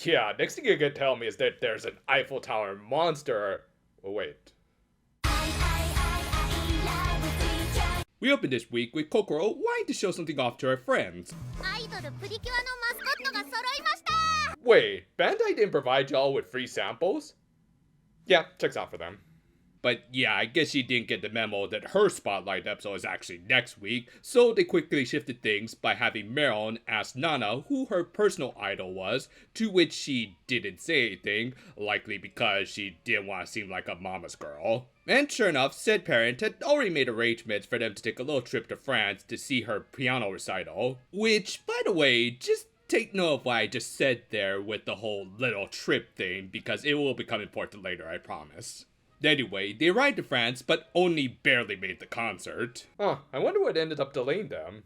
Yeah, next thing you're gonna tell me is that there's an Eiffel Tower monster. Oh, wait. We opened this week with Kokoro wanting to show something off to her friends. Wait, Bandai didn't provide y'all with free samples? Yeah, checks out for them. But yeah, I guess she didn't get the memo that her Spotlight episode is actually next week, so they quickly shifted things by having Marilyn ask Nana who her personal idol was, to which she didn't say anything, likely because she didn't want to seem like a mama's girl. And sure enough, said parent had already made arrangements for them to take a little trip to France to see her piano recital, which, by the way, just take note of what I just said there with the whole little trip thing, because it will become important later, I promise. Anyway, they arrived in France, but only barely made the concert. Huh, I wonder what ended up delaying them.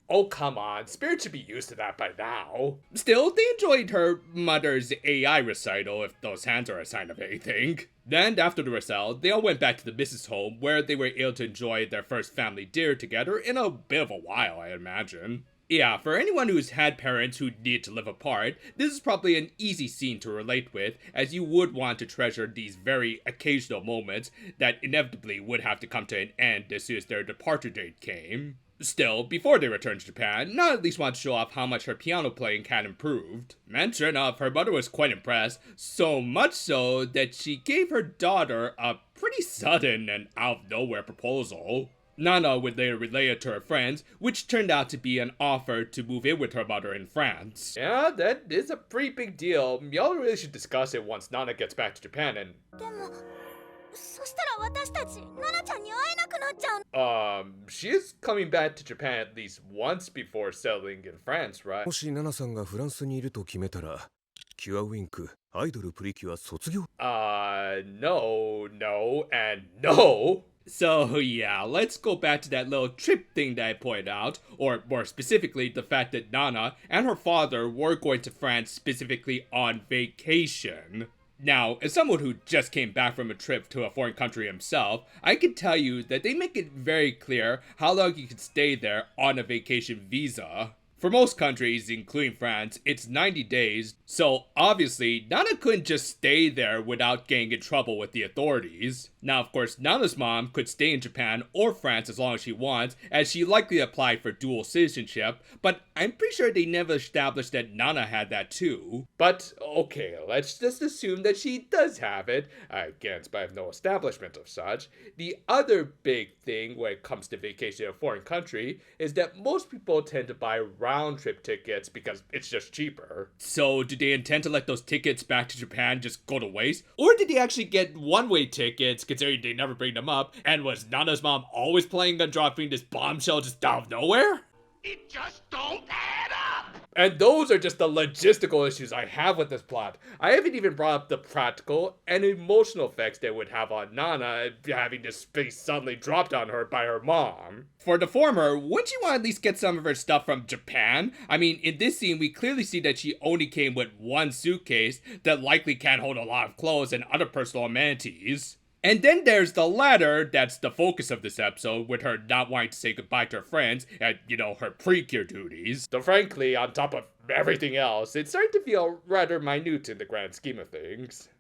Oh, come on, Spirit should be used to that by now. Still, they enjoyed her mother's AI recital, if those hands are a sign of anything. Then, after the recital, they all went back to the Mrs. home, where they were able to enjoy their first family dinner together in a bit of a while, I imagine. Yeah, for anyone who's had parents who need to live apart, this is probably an easy scene to relate with, as you would want to treasure these very occasional moments that inevitably would have to come to an end as soon as their departure date came. Still, before they returned to Japan, Nana at least wanted to show off how much her piano playing had improved. And sure enough, her mother was quite impressed, so much so that she gave her daughter a pretty sudden and out-of-nowhere proposal. Nana would later relay it to her friends, which turned out to be an offer to move in with her mother in France. Yeah, that is a pretty big deal. Y'all really should discuss it once Nana gets back to Japan and... she is coming back to Japan at least once before settling in France, right? もしナナさんがフランスにいると決めたら、キュアウィンク、アイドルプリキュア卒業 No, and no. So yeah, let's go back to that little trip thing that I pointed out, or more specifically, the fact that Nana and her father were going to France specifically on vacation. Now, as someone who just came back from a trip to a foreign country himself, I can tell you that they make it very clear how long you can stay there on a vacation visa. For most countries, including France, it's 90 days, so obviously, Nana couldn't just stay there without getting in trouble with the authorities. Now, of course, Nana's mom could stay in Japan or France as long as she wants, as she likely applied for dual citizenship, but I'm pretty sure they never established that Nana had that too. But, okay, let's just assume that she does have it, again, I have no establishment of such. The other big thing when it comes to vacation in a foreign country is that most people tend to buy round-trip tickets because it's just cheaper. So, did they intend to let those tickets back to Japan just go to waste? Or did they actually get one-way tickets, considering they never bring them up, and was Nana's mom always planning on dropping this bombshell just out of nowhere? It just don't add up! And those are just the logistical issues I have with this plot. I haven't even brought up the practical and emotional effects they would have on Nana having this space suddenly dropped on her by her mom. For the former, wouldn't you want to at least get some of her stuff from Japan? I mean, in this scene, we clearly see that she only came with one suitcase that likely can't hold a lot of clothes and other personal amenities. And then there's the latter, that's the focus of this episode, with her not wanting to say goodbye to her friends and, her Precure duties. So frankly, on top of everything else, it's starting to feel rather minute in the grand scheme of things.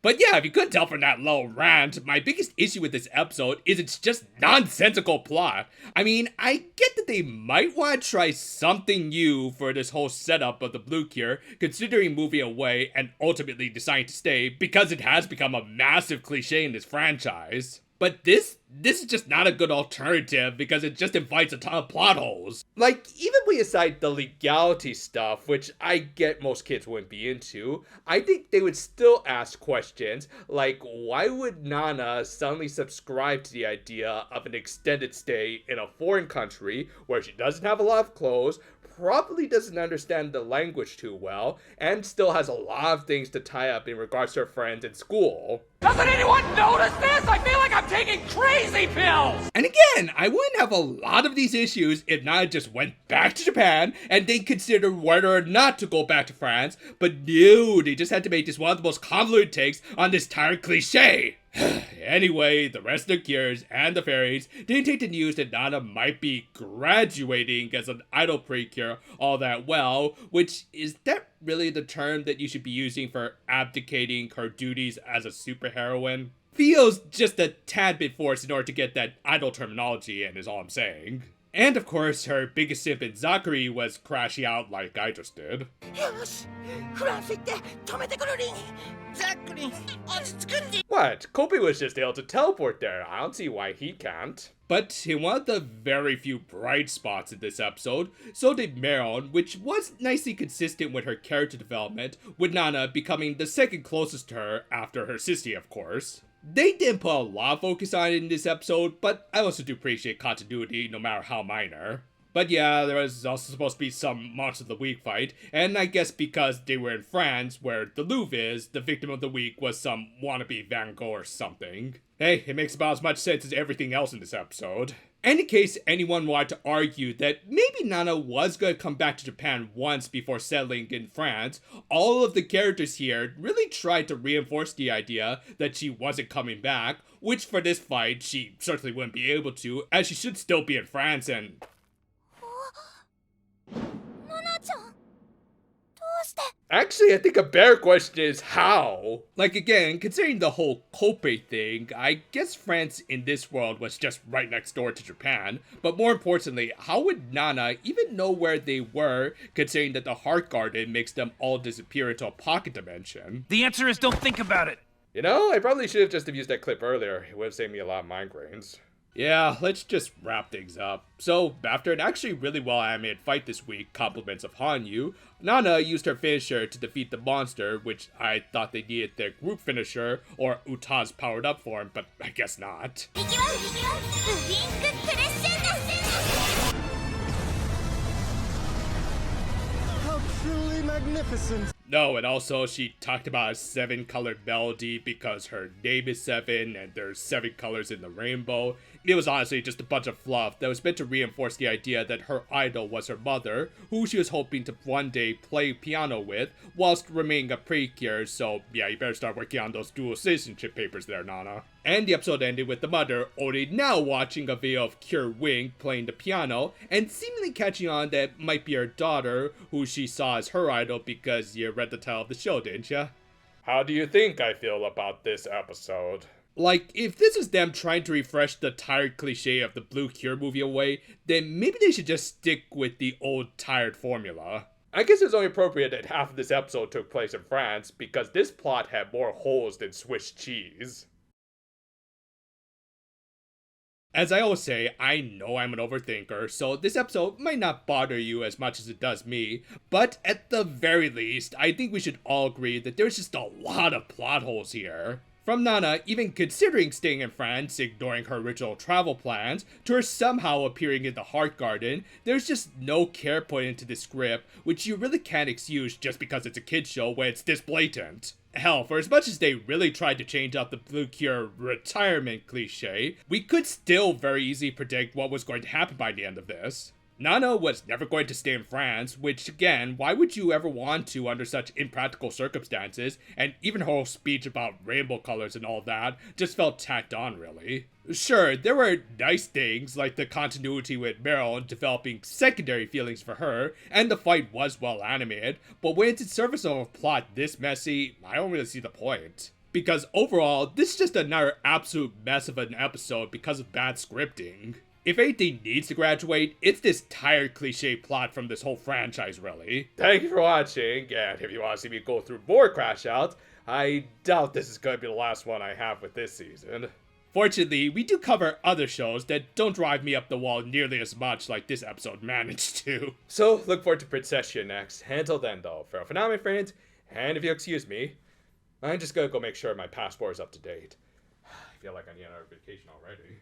But yeah, if you couldn't tell from that little rant, my biggest issue with this episode is it's just nonsensical plot. I mean, I get that they might want to try something new for this whole setup of the Blue Cure, considering moving away and ultimately deciding to stay, because it has become a massive cliche in this franchise. But this is just not a good alternative because it just invites a ton of plot holes. Like, even putting aside the legality stuff, which I get most kids wouldn't be into, I think they would still ask questions like, why would Nana suddenly subscribe to the idea of an extended stay in a foreign country where she doesn't have a lot of clothes, probably doesn't understand the language too well, and still has a lot of things to tie up in regards to her friends and school. Doesn't anyone notice this? I feel like I'm taking crazy pills! And again, I wouldn't have a lot of these issues if Nana just went back to Japan and they considered whether or not to go back to France, but no, they just had to make this one of the most convoluted takes on this entire cliche. Anyway, the rest of the Cures and the fairies didn't take the news that Nana might be graduating as an idol Precure all that well, which is that really the term that you should be using for abdicating her duties as a superheroine? Feels just a tad bit forced in order to get that idol terminology in, is all I'm saying. And of course, her biggest simp in Zachary was crashing out like I just did. よしフランス行って止めてくるリンザックリン落ち着くんじ What? Kobe was just able to teleport there. I don't see why he can't. But in one of the very few bright spots in this episode, so did Meron, which was nicely consistent with her character development, with Nana becoming the second closest to her after her sissy, of course. They didn't put a lot of focus on it in this episode, but I also do appreciate continuity, no matter how minor. But yeah, there was also supposed to be some Monster of the Week fight, and I guess because they were in France, where the Louvre is, the victim of the week was some wannabe Van Gogh or something. Hey, it makes about as much sense as everything else in this episode. And in case anyone wanted to argue that maybe Nana was going to come back to Japan once before settling in France, all of the characters here really tried to reinforce the idea that she wasn't coming back, which for this fight she certainly wouldn't be able to, as she should still be in France and... ナナちゃんどうして Actually, I think a better question is how? Like again, considering the whole Kope thing, I guess France in this world was just right next door to Japan, but more importantly, how would Nana even know where they were, considering that the Heart Garden makes them all disappear into a pocket dimension? The answer is don't think about it. You know, I probably should have just used that clip earlier. It would have saved me a lot of migraines. Yeah, let's just wrap things up. So, after an actually really well animated fight this week, compliments of Hanyu, Nana used her finisher to defeat the monster, which I thought they needed their group finisher, or Uta's powered up form, but I guess not. ウィンククレッシェンド How truly magnificent! No, and also she talked about a 7-colored melody because her name is 7 and there's 7 colors in the rainbow. It was honestly just a bunch of fluff that was meant to reinforce the idea that her idol was her mother, who she was hoping to one day play piano with, whilst remaining a precure, so yeah, you better start working on those dual citizenship papers there, Nana. And the episode ended with the mother only now watching a video of Cure Wing playing the piano, and seemingly catching on that it might be her daughter, who she saw as her idol because you read the title of the show, didn't ya? How do you think I feel about this episode? Like, if this is them trying to refresh the tired cliche of the Blue Cure movie away, then maybe they should just stick with the old tired formula. I guess it's only appropriate that half of this episode took place in France, because this plot had more holes than Swiss cheese. As I always say, I know I'm an overthinker, so this episode might not bother you as much as it does me, but at the very least, I think we should all agree that there's just a lot of plot holes here. From Nana even considering staying in France, ignoring her original travel plans, to her somehow appearing in the Heart Garden, there's just no care put into the script, which you really can't excuse just because it's a kid's show when it's this blatant. Hell, for as much as they really tried to change up the Blue Cure retirement cliche, we could still very easily predict what was going to happen by the end of this. Nana was never going to stay in France, which again, why would you ever want to under such impractical circumstances, and even her whole speech about rainbow colors and all that just felt tacked on really. Sure, there were nice things, like the continuity with Meryl developing secondary feelings for her, and the fight was well animated, but when it's in service of a plot this messy, I don't really see the point. Because overall, this is just another absolute mess of an episode because of bad scripting. If anything needs to graduate, it's this tired cliche plot from this whole franchise, really. Thank you for watching, and if you want to see me go through more crash outs, I doubt this is going to be the last one I have with this season. Fortunately, we do cover other shows that don't drive me up the wall nearly as much like this episode managed to. So, look forward to Princessia next. Until then, though, farewell for now, my friends, and if you'll excuse me, I'm just gonna go make sure my passport is up to date. I feel like I need another vacation already.